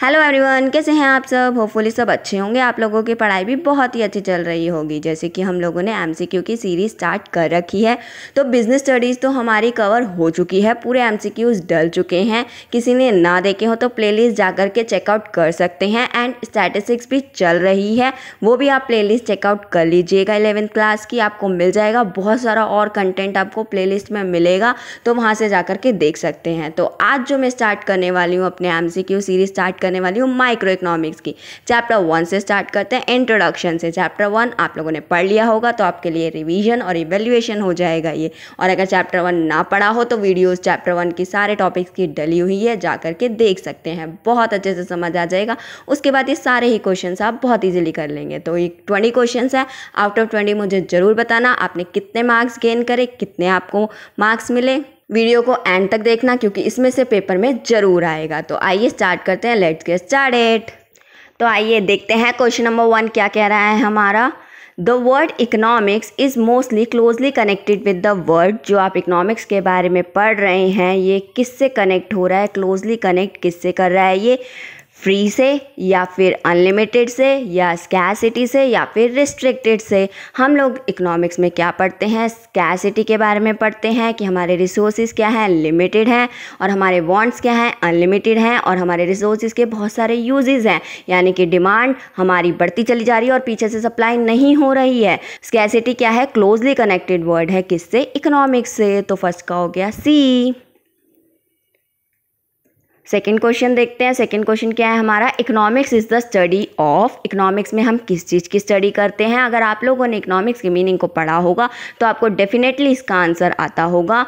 Hello everyone, कैसे हैं आप सब। होपफुली सब अच्छे होंगे। आप लोगों की पढ़ाई भी बहुत ही अच्छी चल रही होगी। जैसे कि हम लोगों ने एमसीक्यू की सीरीज स्टार्ट कर रखी है, तो बिजनेस स्टडीज़ तो हमारी कवर हो चुकी है, पूरे एमसीक्यूज डल चुके हैं। किसी ने ना देखे हो तो प्लेलिस्ट जाकर के चेकआउट कर सकते हैं। एंड स्टैटिस्टिक्स भी चल रही है, वो भी आप प्लेलिस्ट चेकआउट कर लीजिएगा। 11th क्लास की आपको मिल जाएगा, बहुत सारा और कंटेंट आपको प्लेलिस्ट में मिलेगा, तो वहाँ से जाकर के देख सकते हैं। तो आज जो मैं स्टार्ट करने वाली हूँ अपने एमसीक्यू सीरीज स्टार्ट करने वाली हूँ माइक्रो इकोनॉमिक्स की। चैप्टर 1 से स्टार्ट करते हैं, इंट्रोडक्शन से। चैप्टर 1 आप लोगों ने पढ़ लिया होगा तो आपके लिए रिवीजन और इवेल्युएशन हो जाएगा ये। और अगर चैप्टर 1 ना पढ़ा हो तो वीडियोस चैप्टर 1 की सारे टॉपिक्स की डली हुई है, जा करके देख सकते हैं, बहुत अच्छे से समझ आ जाएगा। उसके बाद ये सारे ही क्वेश्चन आप बहुत ईजिली कर लेंगे। तो ये 20 क्वेश्चन है, आउट ऑफ 20 मुझे ज़रूर बताना आपने कितने मार्क्स गेन करे, कितने आपको मार्क्स मिले। वीडियो को एंड तक देखना क्योंकि इसमें से पेपर में ज़रूर आएगा। तो आइए स्टार्ट करते हैं, लेट्स गेट स्टार्टेड। तो आइए देखते हैं क्वेश्चन नंबर 1 क्या कह रहा है हमारा। The word economics is mostly closely connected with the word. जो आप इकोनॉमिक्स के बारे में पढ़ रहे हैं ये किससे कनेक्ट हो रहा है, क्लोजली कनेक्ट किससे कर रहा है ये, फ्री से या फिर अनलिमिटेड से या स्कैसिटी से या फिर रिस्ट्रिक्टेड से। हम लोग इकोनॉमिक्स में क्या पढ़ते हैं, स्कैसिटी के बारे में पढ़ते हैं कि हमारे रिसोर्सेज क्या हैं, लिमिटेड हैं, और हमारे वांट्स क्या हैं, अनलिमिटेड हैं, और हमारे रिसोर्सेज के बहुत सारे यूजेस हैं, यानी कि डिमांड हमारी बढ़ती चली जा रही है और पीछे से सप्लाई नहीं हो रही है। स्कैसिटी क्या है, क्लोजली कनेक्टेड वर्ड है किससे, इकोनॉमिक्स से। तो फर्स्ट का हो गया सी। सेकेंड क्वेश्चन देखते हैं। सेकेंड क्वेश्चन क्या है हमारा, economics is the study of. Economics में हम किस चीज़ की स्टडी करते हैं। अगर आप लोगों ने इकोनॉमिक्स के मीनिंग को पढ़ा होगा तो आपको डेफिनेटली इसका आंसर आता होगा।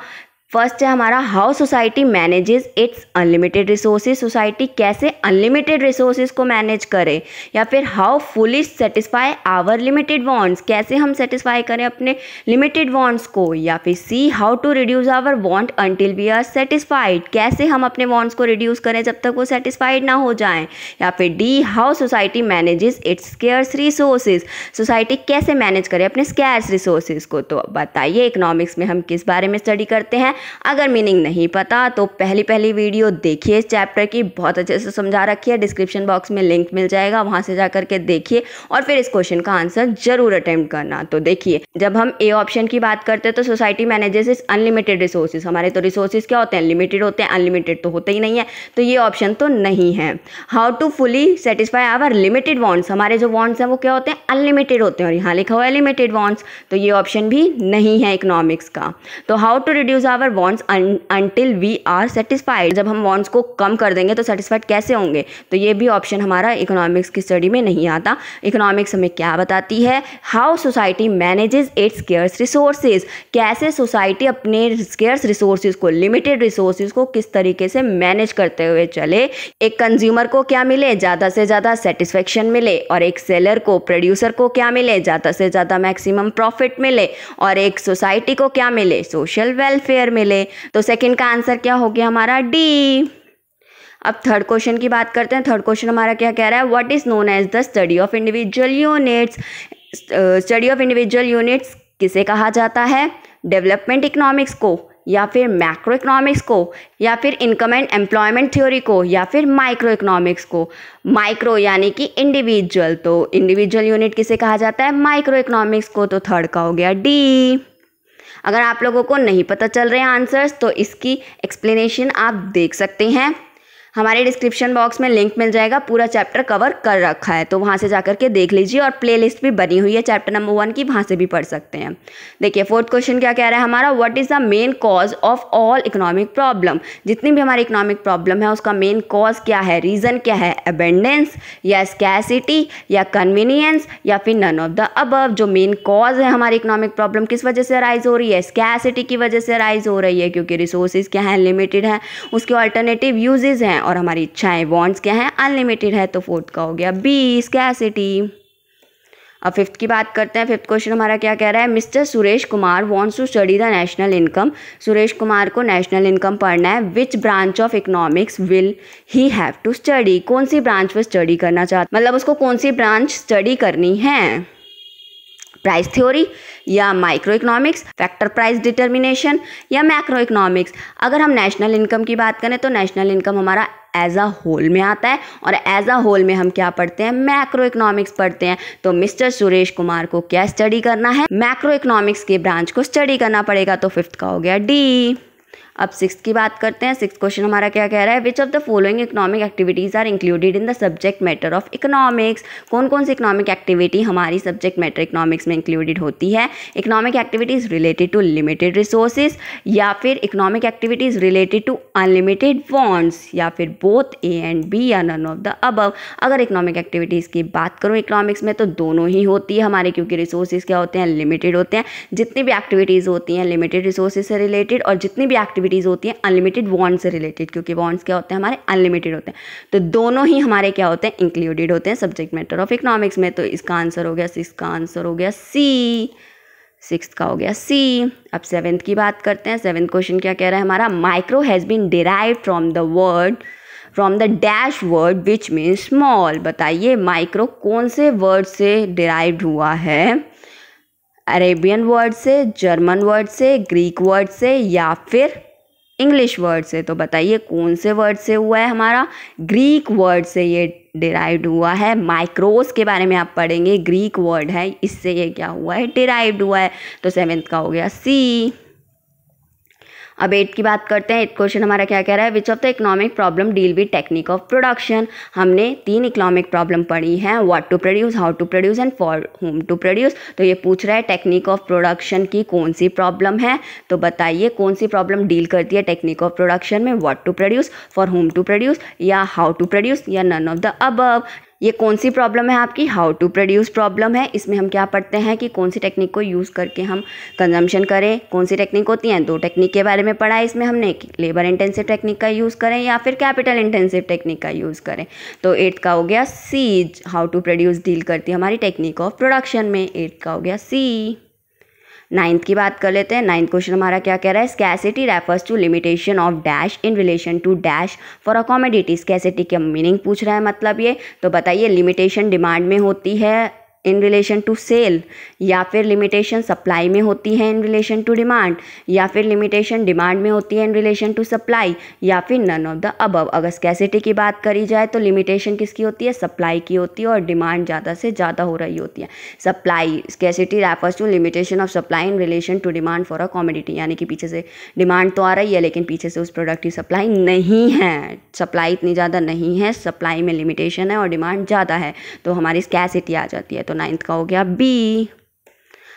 फर्स्ट है हमारा, how society manages its unlimited resources. Society कैसे अनलिमिटेड रिसोर्सेज को मैनेज करे, या फिर how fully satisfy our limited wants. कैसे हम सेटिस्फाई करें अपने लिमिटेड वांट्स को, या फिर C, how to reduce our want until we are satisfied. कैसे हम अपने वांट्स को रिड्यूस करें जब तक वो सेटिस्फाइड ना हो जाएं। या फिर D, how society manages it's scarce resources. Society कैसे मैनेज करे अपने स्केर्स रिसोर्सेज को। तो बताइए इकोनॉमिक्स में हम किस बारे में स्टडी करते हैं। अगर मीनिंग नहीं पता तो पहली वीडियो देखिए इस चैप्टर की, बहुत अच्छे से समझा रखी है, डिस्क्रिप्शन बॉक्स में लिंक मिल जाएगा, वहां से जा करके देखिए और फिर इस क्वेश्चन का आंसर जरूर अटेम्प्ट करना। तो देखिए, जब हम ए ऑप्शन की बात करते हैं तो society manages is unlimited resources. हमारे तो रिसोर्सेज क्या होते हैं, लिमिटेड होते हैं, अनलिमिटेड तो होते ही नहीं है, तो ये ऑप्शन तो नहीं है। How to fully satisfy our limited wants. हमारे जो वांट्स हैं वो क्या होते हैं, अनलिमिटेड होते हैं, और यहाँ लिखा हुआ है लिमिटेड वांट्स, तो ये ऑप्शन भी नहीं है इकोनॉमिक्स का। तो how to reduce our wants until we are satisfied. जब हम वांट्स को कम कर देंगे तो सेटिस्फाइड कैसे होंगे, तो ये भी ऑप्शन हमारा इकोनॉमिक्स की स्टडी में नहीं आता। इकोनॉमिक्स हमें क्या बताती है, how society manages it's scarce resources. कैसे सोसाइटी अपने स्केर्स रिसोर्सेज को, लिमिटेड रिसोर्सेज को किस तरीके से मैनेज करते हुए चले। एक कंज्यूमर को क्या मिले, ज़्यादा से ज़्यादा सेटिस्फेक्शन मिले, और एक सेलर को, प्रोड्यूसर को क्या मिले, ज़्यादा से ज़्यादा मैक्सिमम प्रॉफिट मिले, और एक सोसाइटी को क्या मिले, सोशल वेलफेयर मिले। तो सेकंड का आंसर क्या हो गया हमारा, डी। अब थर्ड क्वेश्चन की बात करते हैं। थर्ड क्वेश्चन हमारा क्या कह रहा है, what is known as the study of individual units. Study of individual units किसे कहा जाता है, डेवलपमेंट इकोनॉमिक्स को, या फिर मैक्रो इकोनॉमिक्स को, या फिर इनकम एंड एम्प्लॉयमेंट थ्योरी को, या फिर माइक्रो इकोनॉमिक्स को। माइक्रो यानी कि इंडिविजुअल, तो इंडिविजुअल यूनिट किसे कहा जाता है, माइक्रो इकोनॉमिक्स को। तो थर्ड का हो गया डी। अगर आप लोगों को नहीं पता चल रहे हैं आंसर्स तो इसकी एक्सप्लेनेशन आप देख सकते हैं, हमारे डिस्क्रिप्शन बॉक्स में लिंक मिल जाएगा, पूरा चैप्टर कवर कर रखा है, तो वहाँ से जाकर के देख लीजिए, और प्लेलिस्ट भी बनी हुई है चैप्टर नंबर 1 की, वहाँ से भी पढ़ सकते हैं। देखिए फोर्थ क्वेश्चन क्या कह रहा है हमारा, what is the main cause of all economic problem. जितनी भी हमारी इकोनॉमिक प्रॉब्लम है उसका मेन कॉज क्या है, रीज़न क्या है, अबेंडेंस या स्कैसिटी या कन्वीनियंस या फिर नन ऑफ द अबव। जो मेन कॉज है हमारी इकोनॉमिक प्रॉब्लम किस वजह से अराइज हो रही है, स्कैसिटी की वजह से अराइज हो रही है, क्योंकि रिसोर्सेज क्या है, लिमिटेड है, उसके ऑल्टरनेटिव यूजेज हैं, और हमारी इच्छाएं, वांट्स क्या है, अनलिमिटेड है। तो फोर्थ का हो गया बी, स्कैसिटी। अब फिफ्थ की बात करते हैं। फिफ्थ क्वेश्चन हमारा क्या कह रहा है, Mister Suresh Kumar wants to study the national income. Suresh Kumar को नेशनल इनकम पढ़ना है, which branch of economics will he have to study. कौन सी ब्रांच पर स्टडी करना चाहता, मतलब उसको कौन सी ब्रांच स्टडी करनी है। प्राइस थ्योरी या micro economics, factor price determination या मैक्रो इकोनॉमिक्स। अगर हम नेशनल इनकम की बात करें तो नेशनल इनकम हमारा एज अ होल में आता है और एज अ होल में हम क्या पढ़ते हैं, मैक्रो इकोनॉमिक्स पढ़ते हैं। तो मिस्टर सुरेश कुमार को क्या स्टडी करना है, मैक्रो इकोनॉमिक्स के ब्रांच को स्टडी करना पड़ेगा। तो 5th का हो गया डी। अब 6th की बात करते हैं। 6th क्वेश्चन हमारा क्या कह रहा है, which of the following economic activities are included in the subject matter of economics. कौन कौन सी इकोनॉमिक एक्टिविटी हमारी सब्जेक्ट मैटर इकोनॉमिक्स में इंक्लूडेड होती है। Economic activities related to limited resources, या फिर economic activities related to unlimited wants, या फिर बोथ ए एंड बी या नन ऑफ द अबव। अगर इकोनॉमिक एक्टिविटीज़ की बात करूँ इकोनॉमिक्स में तो दोनों ही होती है हमारे, क्योंकि रिसोर्सेज क्या होते हैं, लिमिटेड होते हैं। जितनी भी एक्टिविटीज़ होती हैं लिमिटेड रिसोर्सेज से रिलेटेड, और जितनी भी एक्टिविटीज़ होती है अनलिमिटेड वॉन्ट से रिलेटेड, क्योंकि वॉन्ट्स क्या होते हैं हमारे अनलिमिटेड होते हैं। तो दोनों ही हमारे क्या होते हैं, इंक्लूडेड होते हैं सब्जेक्ट मैटर ऑफ इकोनॉमिक्स में। तो इसका आंसर हो गया 6 का आंसर हो गया सी। 6th का हो गया सी। अब 7th की बात करते हैं। 7th क्वेश्चन क्या कह रहा है हमारा, micro has been derived from the dash word which mean small. बताइए माइक्रो कौन से वर्ड से डिराइव्ड हुआ है, अरेबियन वर्ड से, जर्मन वर्ड से, ग्रीक वर्ड से या फिर इंग्लिश वर्ड से। तो बताइए कौन से वर्ड से हुआ है हमारा, ग्रीक वर्ड से ये डिराइव्ड हुआ है। माइक्रोस के बारे में आप पढ़ेंगे, ग्रीक वर्ड है, इससे ये क्या हुआ है, डिराइव्ड हुआ है। तो 7th का हो गया सी। अब 8th की बात करते हैं। 8th क्वेश्चन हमारा क्या कह रहा है, which of the economic problem deal with technique of production. हमने 3 इकोनॉमिक प्रॉब्लम पढ़ी हैं, what to produce, how to produce and for whom to produce. तो ये पूछ रहा है टेक्निक ऑफ प्रोडक्शन की कौन सी प्रॉब्लम है। तो बताइए कौन सी प्रॉब्लम डील करती है टेक्निक ऑफ प्रोडक्शन में, what to produce, for whom to produce या हाउ टू प्रोड्यूस या नन ऑफ द अबव। ये कौन सी प्रॉब्लम है आपकी, हाउ टू प्रोड्यूस प्रॉब्लम है। इसमें हम क्या पढ़ते हैं कि कौन सी टेक्निक को यूज़ करके हम कंजम्पशन करें। कौन सी टेक्निक होती हैं, 2 टेक्निक के बारे में पढ़ा है इसमें हमने, लेबर इंटेंसिव टेक्निक का यूज़ करें या फिर कैपिटल इंटेंसिव टेक्निक का यूज़ करें। तो 8th का हो गया सी, हाउ टू प्रोड्यूस डील करती है हमारी टेक्निक ऑफ प्रोडक्शन में। 8th का हो गया सी। 9th की बात कर लेते हैं। 9th क्वेश्चन हमारा क्या कह रहा है, scarcity refers to limitation of dash in relation to dash for a commodity. Scarcity का मीनिंग पूछ रहा है मतलब ये। तो बताइए लिमिटेशन डिमांड में होती है इन रिलेशन टू सेल, या फिर लिमिटेशन सप्लाई में होती है इन रिलेशन टू डिमांड, या फिर लिमिटेशन डिमांड में होती है इन रिलेशन टू सप्लाई, या फिर नन ऑफ द अबव। अगर स्कैसिटी की बात करी जाए तो लिमिटेशन किसकी होती है, सप्लाई की होती है, और डिमांड ज़्यादा से ज़्यादा हो रही होती है। Supply, scarcity refers to limitation of supply in relation to demand for a commodity, यानी कि पीछे से डिमांड तो आ रही है लेकिन पीछे से उस प्रोडक्ट की सप्लाई नहीं है, सप्लाई इतनी ज़्यादा नहीं है, सप्लाई में लिमिटेशन है और डिमांड ज़्यादा है, तो हमारी स्कैसिटी आ जाती है। तो 9th का हो गया बी।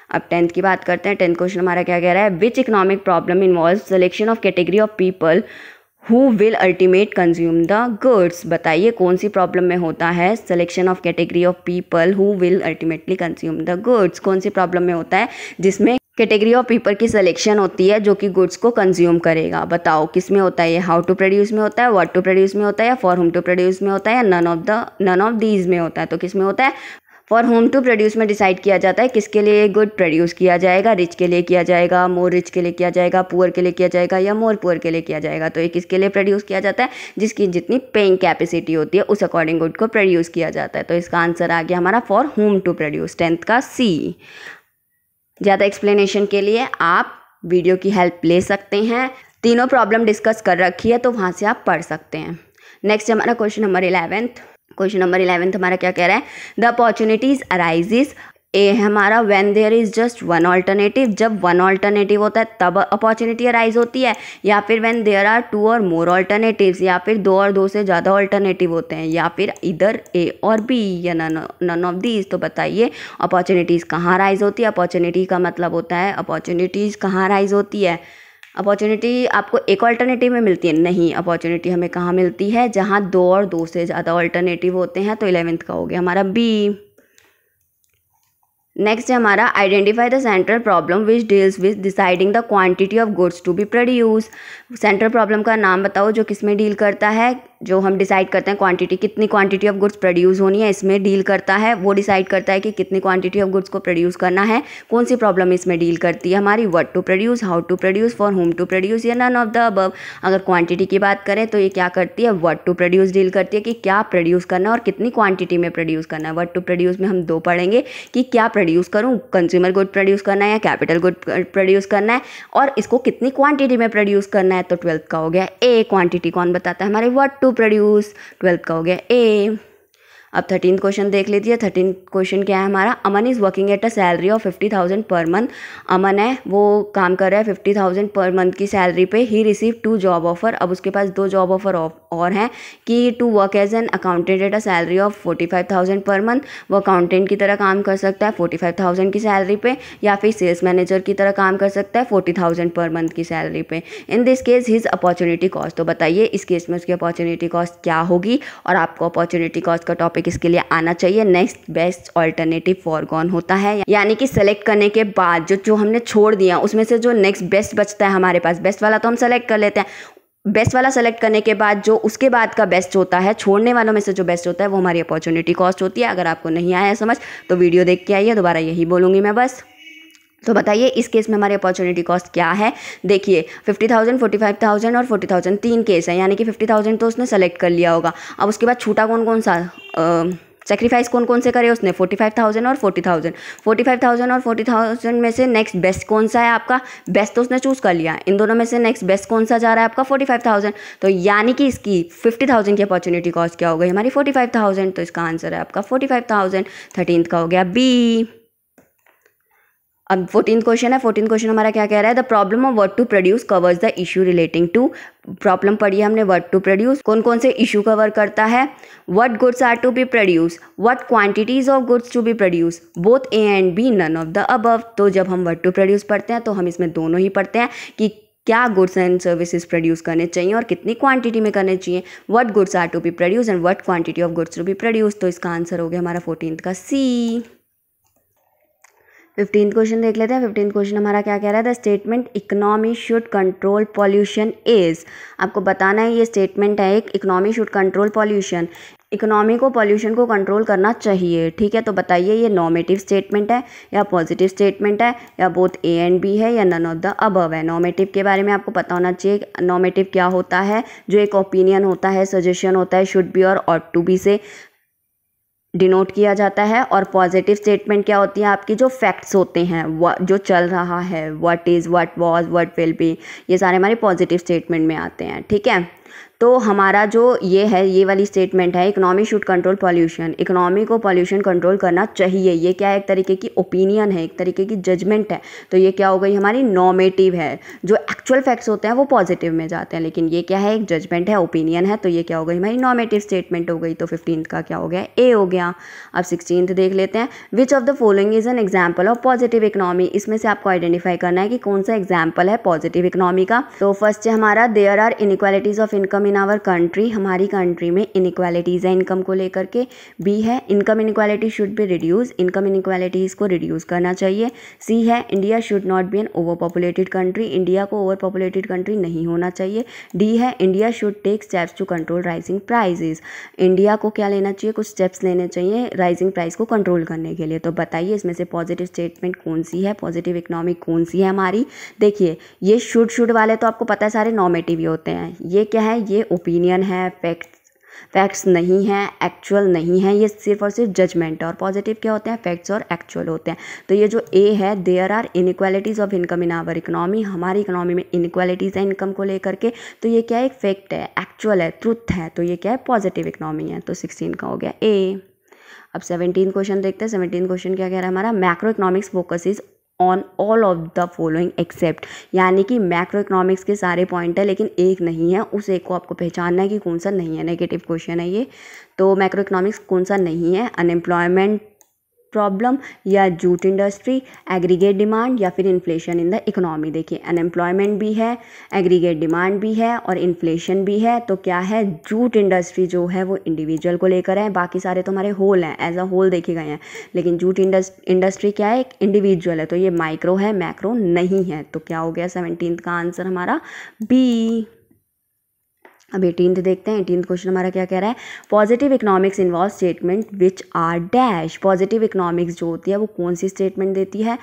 अब 10th की बात करते हैं। 10th क्वेश्चन हमारा क्या कह रहा है, which economic problem involve selection of category of people who will ultimate consume the goods. बताइए कौन सी प्रॉब्लम में होता है selection of category of people who will ultimately consume the goods. कौन सी प्रॉब्लम में होता है जिसमें कैटेगरी ऑफ पीपल की सिलेक्शन होती है जो कि गुड्स को कंज्यूम करेगा। बताओ किस में होता है ये, हाउ टू प्रोड्यूस में होता है, व्हाट टू प्रोड्यूस में होता है, या फॉर होम टू प्रोड्यूस में होता है, या नन ऑफ दीज में होता है। तो किस में होता है, फॉर होम टू प्रोड्यूस में डिसाइड किया जाता है किसके लिए गुड प्रोड्यूस किया जाएगा, रिच के लिए किया जाएगा, मोर रिच के लिए किया जाएगा, पुअर के लिए किया जाएगा, या मोर पुअर के लिए किया जाएगा। तो ये किसके लिए प्रोड्यूस किया जाता है, जिसकी जितनी पेइंग कैपेसिटी होती है उस अकॉर्डिंग गुड को प्रोड्यूस किया जाता है। तो इसका आंसर आ गया हमारा for whom to produce, 10th का सी। ज़्यादा एक्सप्लेनेशन के लिए आप वीडियो की हेल्प ले सकते हैं, तीनों प्रॉब्लम डिस्कस कर रखी है तो वहाँ से आप पढ़ सकते हैं। नेक्स्ट हमारा question number 11th। Question number 11th हमारा क्या कह रहा है, द अपॉर्चुनिटीज अराइजेस। ए हमारा when there is just one alternative, जब वन ऑल्टरनेटिव होता है तब अपॉर्चुनिटी अराइज होती है, या फिर व्हेन देयर आर 2 और मोर ऑल्टरनेटिव्स, या फिर 2 और 2 से ज़्यादा ऑल्टरनेटिव होते हैं, या फिर इधर ए और बी या नन ऑफ दीज। तो बताइए अपॉर्चुनिटीज़ कहाँ अराइज होती है। अपॉर्चुनिटी का मतलब होता है अपॉर्चुनिटीज़ कहाँ अराइज होती है। अपॉर्चुनिटी आपको एक ऑल्टरनेटिव में मिलती है, नहीं, अपॉर्चुनिटी हमें कहाँ मिलती है, जहाँ 2 और 2 से ज़्यादा ऑल्टरनेटिव होते हैं। तो 11th का हो गया हमारा बी। नेक्स्ट है हमारा identify the central problem which deals with deciding the quantity of goods to be produce. Central problem का नाम बताओ जो किस में डील करता है, जो हम डिसाइड करते हैं क्वांटिटी, कितनी क्वांटिटी ऑफ गुड्स प्रोड्यूस होनी है, इसमें डील करता है। वो डिसाइड करता है कि कितनी क्वांटिटी ऑफ गुड्स को प्रोड्यूस करना है। कौन सी प्रॉब्लम इसमें डील करती है हमारी, what to produce, how to produce, for whom to produce, या नन ऑफ द अबव। अगर क्वांटिटी की बात करें तो ये क्या करती है, व्हाट टू प्रोड्यूस डील करती है कि क्या प्रोड्यूस करना है और कितनी क्वांटिटी में प्रोड्यूस करना है। व्हाट टू प्रोड्यूस में हम दो पढ़ेंगे कि क्या प्रोड्यूस करूँ, कंज्यूमर गुड प्रोड्यूस करना है या कैपिटल गुड प्रोड्यूस करना है, और इसको कितनी क्वांटिटी में प्रोड्यूस करना है। तो 12th का हो गया ए। क्वांटिटी कौन बताता है हमारे, व्हाट टू प्रोड्यूस। 12th का हो गया ए। अब 13th क्वेश्चन देख लीजिए। 13th क्वेश्चन क्या है हमारा, Aman is working at a salary of 50,000 per month. अमन है वो काम कर रहा है 50,000 पर मंथ की सैलरी पे। He receive 2 job offer. अब उसके पास 2 जॉब ऑफर और हैं कि to work as an accountant at a salary of 45,000 per month. वो अकाउंटेंट की तरह काम कर सकता है 45,000 की सैलरी पे, या फिर सेल्स मैनेजर की तरह काम कर सकता है 40,000 पर मंथ की सैलरी पे। In this case his opportunity cost. तो बताइए इस केस में उसकी अपॉर्चुनिटी कॉस्ट क्या होगी, और आपको अपॉर्चुनिटी कॉस्ट का टॉपिक इसके लिए आना चाहिए। नेक्स्ट बेस्ट ऑल्टरनेटिव फॉरगॉन होता है, यानी कि सेलेक्ट करने के बाद जो हमने छोड़ दिया उसमें से जो नेक्स्ट बेस्ट बचता है हमारे पास, बेस्ट वाला तो हम सेलेक्ट कर लेते हैं, बेस्ट वाला सेलेक्ट करने के बाद जो उसके बाद का बेस्ट होता है, छोड़ने वालों में से जो बेस्ट होता है वो हमारी अपॉर्चुनिटी कॉस्ट होती है। अगर आपको नहीं आया समझ तो वीडियो देख के आइए, दोबारा यही बोलूँगी मैं बस। तो बताइए इस केस में हमारी अपॉर्चुनिटी कॉस्ट क्या है। देखिए 50,000, 45,000 और 40,000 तीन केस है, यानी कि 50,000 तो उसने सेलेक्ट कर लिया होगा। अब उसके बाद छूटा कौन कौन सा, सेक्रीफाइस कौन कौन से करे उसने, 45,000 और 40,000। 45,000 और 40,000 में से नेक्स्ट बेस्ट कौन सा है आपका, बेस्ट तो उसने चूज़ कर लिया। इन दोनों में से नेक्स्ट बेस्ट कौन सा जा रहा है आपका, 45,000। तो यानी कि इसकी 50,000 की अपॉर्चुनिटी कॉस्ट क्या हो गई हमारी, 45,000। तो इसका आंसर है आपका 45,000। 13th का हो गया बी। अब 14th क्वेश्चन है। 14th क्वेश्चन हमारा क्या कह रहा है, the problem of what to produce covers the issue relating to. Problem पढ़ी हमने व्हाट टू प्रोड्यूस, कौन कौन से इशू कवर करता है, what goods are to be produce, what quantities of goods to be produce, both A and B, none of the above. तो जब हम व्हाट टू प्रोड्यूस पढ़ते हैं तो हम इसमें दोनों ही पढ़ते हैं कि क्या गुड्स एंड सर्विसेज प्रोड्यूस करने चाहिए और कितनी क्वांटिटी में करने चाहिए। What goods are to be produce and what quantity of goods to be produce. तो इसका आंसर हो गया हमारा 14th का सी। 15th क्वेश्चन देख लेते हैं। 15th क्वेश्चन हमारा क्या कह रहा है, the statement economy should control pollution is. आपको बताना है ये स्टेटमेंट है एक, economy should control pollution, economy को पॉल्यूशन को कंट्रोल करना चाहिए। ठीक है, तो बताइए ये नॉर्मेटिव स्टेटमेंट है या पॉजिटिव स्टेटमेंट है, या बोथ ए एंड बी है, या नन ऑफ द अबव है। नॉर्मेटिव के बारे में आपको पता होना चाहिए। नॉर्मेटिव क्या होता है, जो एक ओपिनियन होता है, सजेशन होता है, शुड बी और ऑट टू बी से डिनोट किया जाता है। और पॉजिटिव स्टेटमेंट क्या होती है, आपकी जो फैक्ट्स होते हैं, जो चल रहा है, what is, what was, what will be, ये सारे हमारे पॉजिटिव स्टेटमेंट में आते हैं। ठीक है, तो हमारा जो ये है, ये वाली स्टेटमेंट है, economy should control pollution, economy को पॉल्यूशन कंट्रोल करना चाहिए। ये क्या है, एक तरीके की ओपिनियन है, एक तरीके की जजमेंट है। तो ये क्या हो गई हमारी नॉर्मेटिव है। जो एक्चुअल फैक्ट्स होते हैं वो पॉजिटिव में जाते हैं, लेकिन ये क्या है, एक जजमेंट है, ओपिनियन है। तो ये क्या हो गई हमारी नॉर्मेटिव स्टेटमेंट हो गई। तो 15th का क्या हो गया, ए हो गया। अब 16th देख लेते हैं। विच of the following is an example of positive economy. इसमें से आपको आइडेंटिफाई करना है कि कौन सा एग्जाम्पल है पॉजिटिव इकोनॉमी का। तो फर्स्ट है हमारा, there are inequalities of income in our country. हमारी कंट्री में इनइक्वालिटीज़ है इनकम को लेकर के। बी है, income inequality should be reduce, income inequalities को रिड्यूस करना चाहिए। सी है, India should not be an over populated country, India को ओवर पॉपुलेटेड कंट्री नहीं होना चाहिए। डी है, India should take steps to control rising prices, India को क्या लेना चाहिए, कुछ स्टेप्स लेने चाहिए राइजिंग प्राइस को कंट्रोल करने के लिए। तो बताइए इसमें से पॉजिटिव स्टेटमेंट कौन सी है, पॉजिटिव इकोनॉमी कौन सी है हमारी। देखिए ये शुड वाले तो आपको पता है सारे नॉर्मेटिव ही होते हैं। ये क्या है, ये ओपिनियन है, फैक्ट्स नहीं है, एक्चुअल नहीं है, ये सिर्फ और सिर्फ जजमेंट है। और पॉजिटिव क्या होते हैं, फैक्ट्स और एक्चुअल होते हैं। तो ये जो ए है, there are inequalities of income in our economy, हमारी इकोनॉमी में इनइक्वालिटीज़ है इनकम को लेकर के। तो ये क्या है, एक फैक्ट है, एक्चुअल है, ट्रुथ है। तो ये क्या है, पॉजिटिव इकोनॉमी है। तो 16 का हो गया ए। अब 17 क्वेश्चन देखते हैं। 17 क्वेश्चन क्या कह रहा है हमारा, macro economics focuses on all of the following except, यानी कि मैक्रो इकोनॉमिक्स के सारे पॉइंट है लेकिन एक नहीं है, उस एक को आपको पहचानना है कि कौन सा नहीं है। नेगेटिव क्वेश्चन है ये। तो मैक्रो इकोनॉमिक्स कौन सा नहीं है, अनएम्प्लॉयमेंट प्रॉब्लम, या जूट इंडस्ट्री, एग्रीगेट डिमांड, या फिर इन्फ्लेशन इन द इकोनॉमी। देखिए अनएम्प्लॉयमेंट भी है, एग्रीगेट डिमांड भी है और इन्फ्लेशन भी है। तो क्या है, जूट इंडस्ट्री जो है वो इंडिविजुअल को लेकर है, बाकी सारे तो हमारे होल हैं, एज अ होल देखे गए हैं। लेकिन जूट इंडस्ट्री क्या है, एक इंडिविजुअल है। तो ये माइक्रो है, मैक्रो नहीं है। तो क्या हो गया 17th का आंसर हमारा बी। अब 18th देखते हैं। 18th क्वेश्चन हमारा क्या कह रहा है, positive economics involve statement which are dash. Positive economics जो होती है वो कौन सी स्टेटमेंट देती है,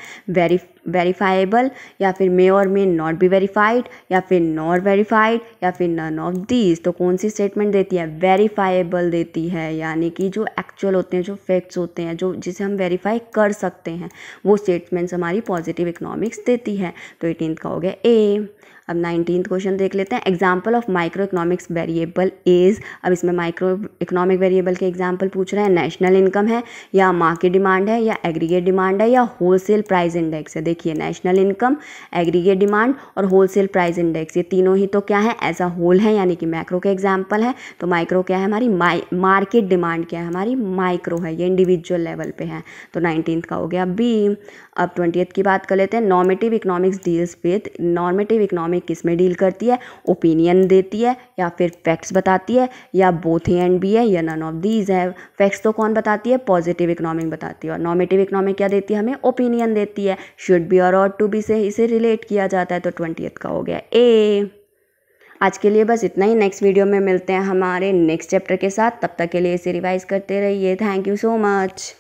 वेरीफाइबल, या फिर मे और मे नॉट बी वेरीफाइड, या फिर नॉट वेरीफाइड, या फिर नन ऑफ दीज। तो कौन सी स्टेटमेंट देती है, वेरीफाइबल देती है, यानी कि जो एक्चुअल होते हैं, जो फैक्ट्स होते हैं, जो जिसे हम वेरीफाई कर सकते हैं, वो स्टेटमेंट्स हमारी पॉजिटिव इकोनॉमिक्स देती है। तो 18th का हो गया ए। अब 19th क्वेश्चन देख लेते हैं। Example of micro economics variable is. अब इसमें माइक्रो इकोनॉमिक वेरिएबल के एग्जाम्पल पूछ रहे हैं। नेशनल इनकम है, या मार्केट डिमांड है, या एग्रीगेट डिमांड है, या होलसेल प्राइस इंडेक्स है। देखिए नेशनल इनकम, एग्रीगेट डिमांड और होलसेल प्राइस इंडेक्स, ये तीनों ही तो क्या है, एज अ होल है, यानी कि मैक्रो के एग्जाम्पल है। तो माइक्रो क्या है हमारी, मार्केट डिमांड क्या है हमारी, माइक्रो है, ये इंडिविजुअल लेवल पे है। तो 19th का हो गया बी। अब 20th की बात कर लेते हैं। Normative economics deals with. Normative economic किस में डील करती है, ओपिनियन देती है, या फिर फैक्ट्स बताती है, या बोथ ए एंड बी है, या नन ऑफ दीज है। फैक्ट्स तो कौन बताती है, पॉजिटिव इकोनॉमिक बताती है, और नॉर्मेटिव इकोनॉमिक क्या देती है हमें, ओपिनियन देती है। शुड बी और ऑट टू बी से इसे रिलेट किया जाता है। तो 20th का हो गया ए। आज के लिए बस इतना ही। नेक्स्ट वीडियो में मिलते हैं हमारे नेक्स्ट चैप्टर के साथ। तब तक के लिए इसे रिवाइज करते रहिए। Thank you so much.